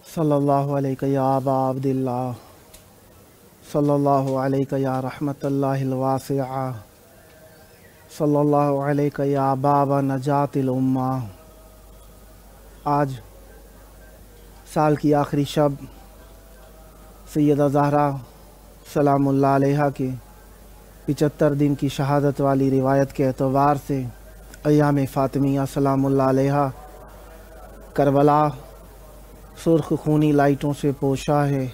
सल्लल्लाहु अलैका या अबा अब्दिल्लाह सल्लल्लाहु अलैका या रहमतुल्लाहिल वासिआ सल्लल्लाहु अलैका या बाबा नजातिल उम्मा। आज साल की आखिरी शब सैयदा ज़हरा सलामुल्लाह अलैहा के 75 दिन की शहादत वाली रिवायत के एतबार से अय्याम फ़ातिमिया सलामुल्लाह अलैहा करबला सुर्ख खूनी लाइटों से पोशा है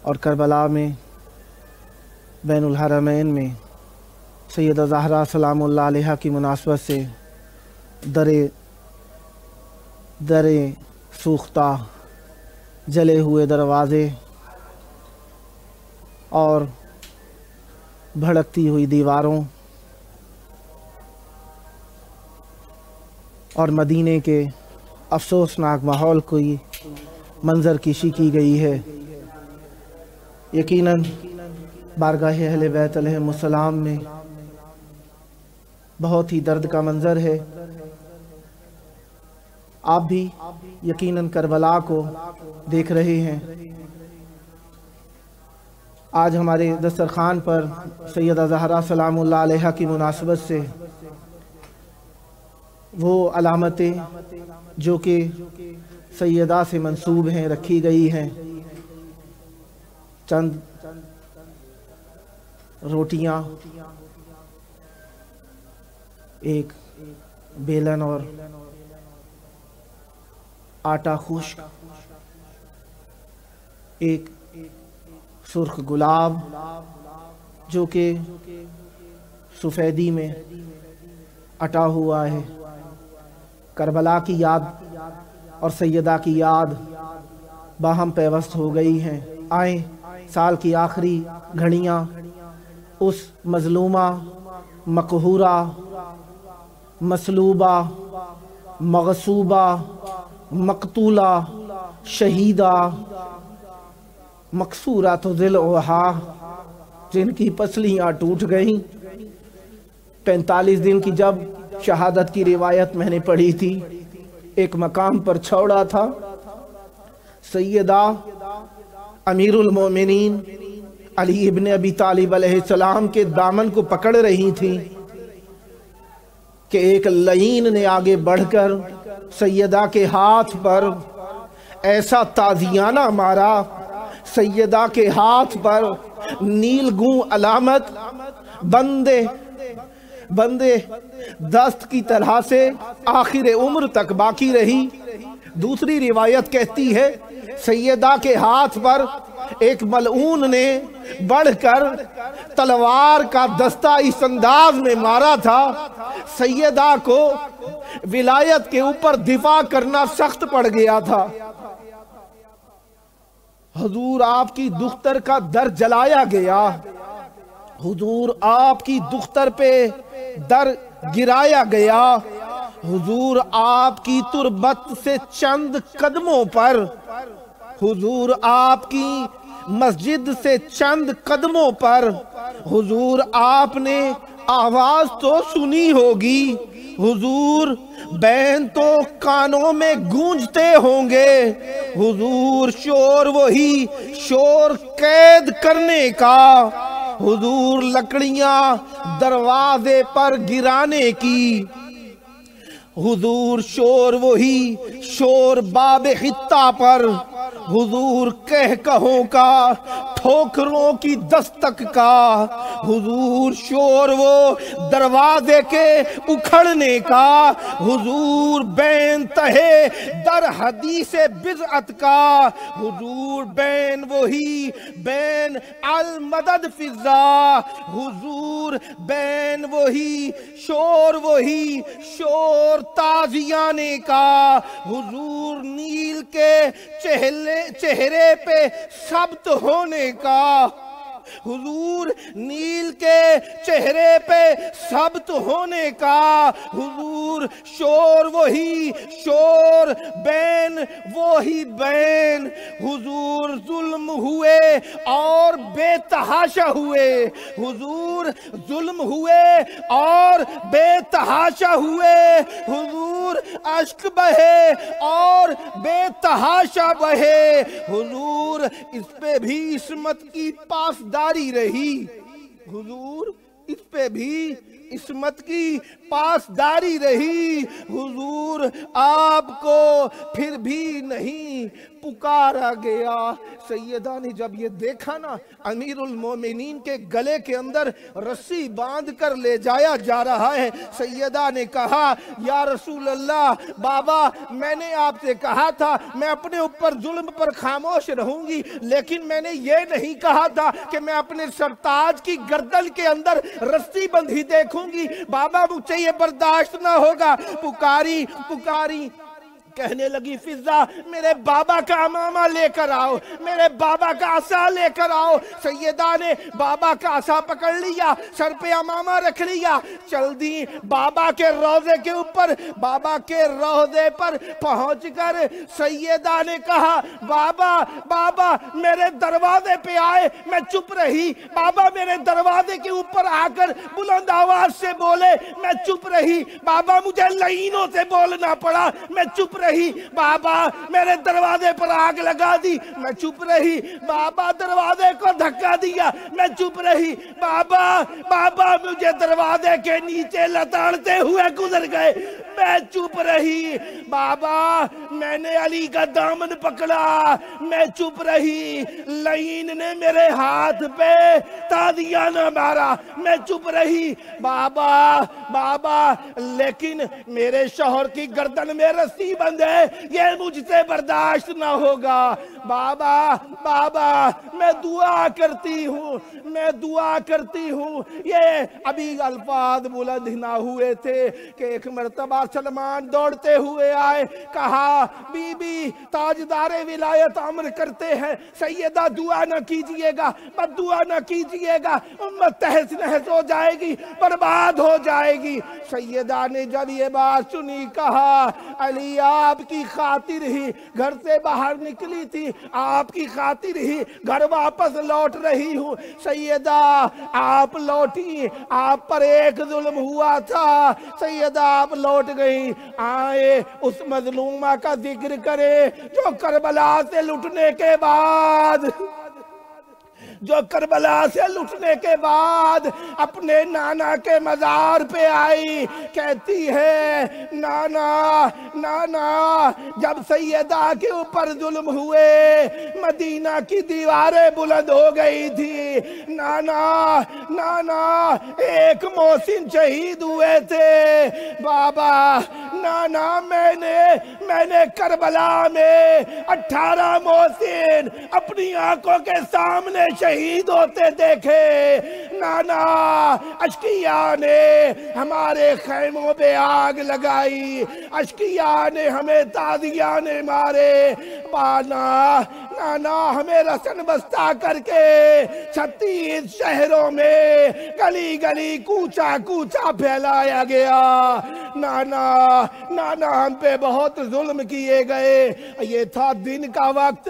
और करबला में बैनुल हरमैन में सैयदा ज़हरा सलामुल्लाह अलैहा की मुनासबत से दरे सूख्ता जले हुए दरवाज़े और भड़कती हुई दीवारों और मदीने के अफसोसनाक माहौल की मंजर कशी की गई है। यकीनन बारगाह अहले बैत अलैहिमुस्सलाम में बहुत ही दर्द का मंजर है। आप भी यकीनन करबला को देख रहे हैं। आज हमारे दस्तरखान पर सैयदा ज़हरा सलामुल्लाह अलैहा की मुनासबत से वो अलामतें जो कि सैयदा से मंसूब हैं रखी गई हैं। चंद रोटियां, एक बेलन और आटा खुश्क, एक सुर्ख गुलाब जो कि सफ़ेदी में अटा हुआ है। करबला की याद और सैयदा की याद बाहम पैवस्त हो गई हैं। आए साल की आखिरी घड़ियाँ उस मजलूमा, मकहूरा, मसलूबा, मगसूबा, मकतूला, शहीदा, मकसूरा तो दिल ओहा जिनकी पसलियाँ टूट गईं। 45 दिन की जब शहादत की रिवायत मैंने पढ़ी थी, एक मकाम पर छौड़ा था। सैयदा अमीरुल मोमिनीन अली इब्न अबी तालिब अलैहिस्सलाम के दामन को पकड़ रही थी कि एक लईन ने आगे बढ़कर सैयदा के हाथ पर ऐसा ताजियाना मारा, सैयदा के हाथ पर नीलगू अलामत बंदे दस्त की तरह से आखिर उम्र तक बाकी रही। दूसरी रिवायत कहती है सैयदा के हाथ पर एक मलऊन ने बढ़कर तलवार का दस्ता इस अंदाज में मारा था, सैयदा को विलायत के ऊपर दिफा करना सख्त पड़ गया था। हुजूर आपकी दुख्तर का दर जलाया गया, हुजूर आपकी दुख्तर पे दर गिराया गया, हुजूर आपकी तुरबत से चंद कदमों पर, हुजूर आपकी मस्जिद से चंद कदमों पर, हुजूर आपने आवाज तो सुनी होगी, हुजूर बैन तो कानों में गूंजते होंगे, हुजूर शोर वही शोर कैद करने का, हुजूर लकड़ियां दरवाजे पर गिराने की, हुजूर शोर वही शोर बाबे हित्ता पर, हुजूर कह कहों का ठोकरों की दस्तक का, हुजूर शोर वो दरवाजे के उखड़ने का, हुजूर बैन तहे दर हदीस बिज़अत का, हुजूर बैन वही बैन अल मदद फिजा, हुजूर बैन वही शोर ताजियाने का, हुजूर नील के चेहरे पे सब्त होने का, हुजूर नील के चेहरे पे सब्त होने का, हुजूर शोर वही शोर, बैन वही बैन, हुजूर जुल्म हुए और बेतहाशा हुए, हुजूर जुल्म हुए और बेतहाशा हुए, हुजूर अश्क बहे और बेतहाशा बहे, हुजूर इस पे भी इस्मत की पासदारी रही, हुजूर इस पे भी इस्मत की पासदारी रही, हुजूर आपको फिर भी नहीं पुकारा गया। सैयदा ने जब ये देखा ना अमीरुल मोमिनीन के गले के अंदर रस्सी बांध कर ले जाया जा रहा है, सैयदा ने कहा या रसूल अल्लाह, बाबा मैंने आपसे कहा था मैं अपने ऊपर जुल्म पर खामोश रहूंगी, लेकिन मैंने ये नहीं कहा था कि मैं अपने सरताज की गर्दन के अंदर रस्सी बंधी देखूंगी, बाबा मुझे ये बर्दाश्त ना होगा। पुकारी पुकारी कहने लगी फिजा मेरे बाबा का अमामा लेकर आओ, मेरे बाबा का आसा लेकर आओ। सैयदा ने बाबा का आसा पकड़ लिया, सर पे अमामा रख लिया, चल दी बाबा के रोजे के ऊपर। बाबा के रोजे पर पहुंचकर सैयदा ने कहा बाबा बाबा मेरे दरवाजे पे आए, मैं चुप रही। बाबा मेरे दरवाजे के ऊपर आकर बुलंद आवाज से बोले, मैं चुप रही। बाबा मुझे लाइनों से बोलना पड़ा, मैं चुप रही। बाबा मेरे दरवाजे पर आग लगा दी, मैं चुप रही। बाबा दरवाजे को धक्का दिया, मैं चुप रही। बाबा बाबा मुझे दरवाजे के नीचे लताड़ते हुए गुजर गए, मैं चुप रही। बाबा मैंने अली का दामन पकड़ा, मैं चुप रही। लाइन ने मेरे हाथ पे तादियाना मारा, मैं चुप रही। बाबा बाबा लेकिन मेरे शौहर की गर्दन में रस्सी बंद है, ये मुझसे बर्दाश्त ना होगा। बाबा बाबा मैं दुआ करती हूँ, मैं दुआ करती हूँ। ये अभी अल्फाज बुलंद ना हुए थे कि एक मर्तबा सलमान दौड़ते हुए आए, कहा बीबी ताजदारे विलायत अमर करते हैं, सैयदा दुआ न कीजिएगा, बद दुआ न कीजिएगा, उम्मत तहस नहस हो जाएगी, बर्बाद हो जाएगी। सैयदा ने जब ये बात सुनी कहा अली आपकी खातिर ही घर से बाहर निकली थी, आपकी खातिर ही घर वापस लौट रही हूँ। सैयदा आप लौटी, आप पर एक जुल्म हुआ था, सैयदा आप लौट गई। आए उस मजलूमा का जिक्र करे जो करबला से लुटने के बाद, जो करबला से लुटने के बाद अपने नाना के मजार पे आई, कहती है नाना नाना जब सैयदा के ऊपर जुल्म हुए मदीना की दीवारें बुलंद हो गई थी, नाना नाना एक मोहसिन शहीद हुए थे। बाबा नाना मैंने करबला में 18 मोहसिन अपनी आंखों के सामने शहीद होते देखे। नाना अशकिया ने हमारे खैमों पे आग लगाई, अशकिया ने हमें तादियाने मारे, नाना नाना हमें रसन बस्ता करके 36 शहरों में गली गली कूचा कूचा फैलाया गया। नाना नाना हम पे बहुत जुल्म किए गए। ये था दिन का वक्त,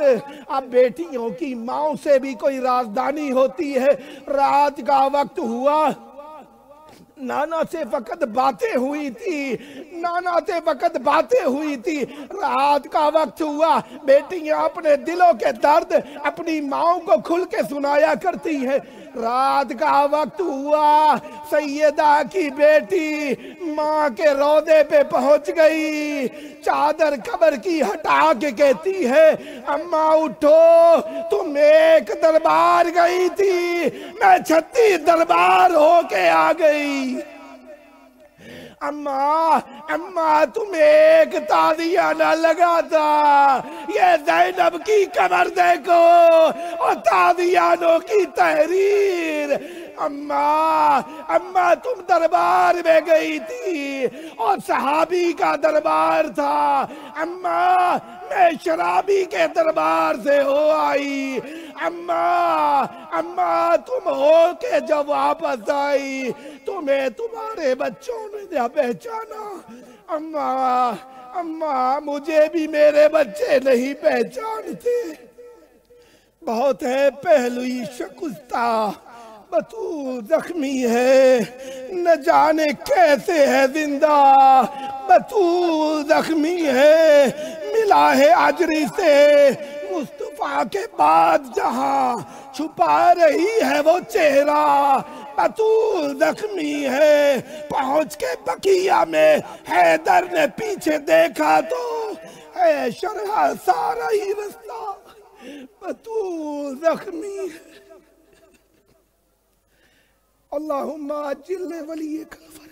अब बेटियों की माओ से भी कोई राजधानी होती है। रात का वक्त हुआ, नाना से फकत बातें हुई थी, नाना से फकत बातें हुई थी। रात का वक्त हुआ, बेटियां अपने दिलों के दर्द अपनी माओ को खुल के सुनाया करती हैं। रात का वक्त हुआ, सैयदा की बेटी माँ के रोदे पे पहुंच गई, चादर कब्र की हटा के कहती है अम्मा उठो, तुम एक दरबार गई थी, मैं 36 दरबार होके आ गई। अम्मा अम्मा तुम एक तादियाना लगा था, ये ज़ैनब की कमर देखो और तादियानों की तहरीर। अम्मा अम्मा तुम दरबार में गई थी और सहाबी का दरबार था, अम्मा मैं शराबी के दरबार से हो आई। اماں تم ہو کہ جب واپس آئی تمہیں تمہارے بچوں نے نہ پہچانا؟ اماں مجھے بھی میرے بچے نہیں پہچانتے، بہت ہے پہلوی شکستہ، بطول زخمی ہے نہ جانے کیسے ہے زندہ، بطول زخمی ہے ملا ہے اجری سے مصطفیٰ کے بعد جہاں چھپا رہی ہے وہ چہرہ، بطول زخمی ہے پہنچ کے بقیہ میں حیدر نے پیچھے دیکھا تو ہے شرح سارا ہی رستہ، بطول زخمی ہے۔ اللہم عجل ولیک فرج۔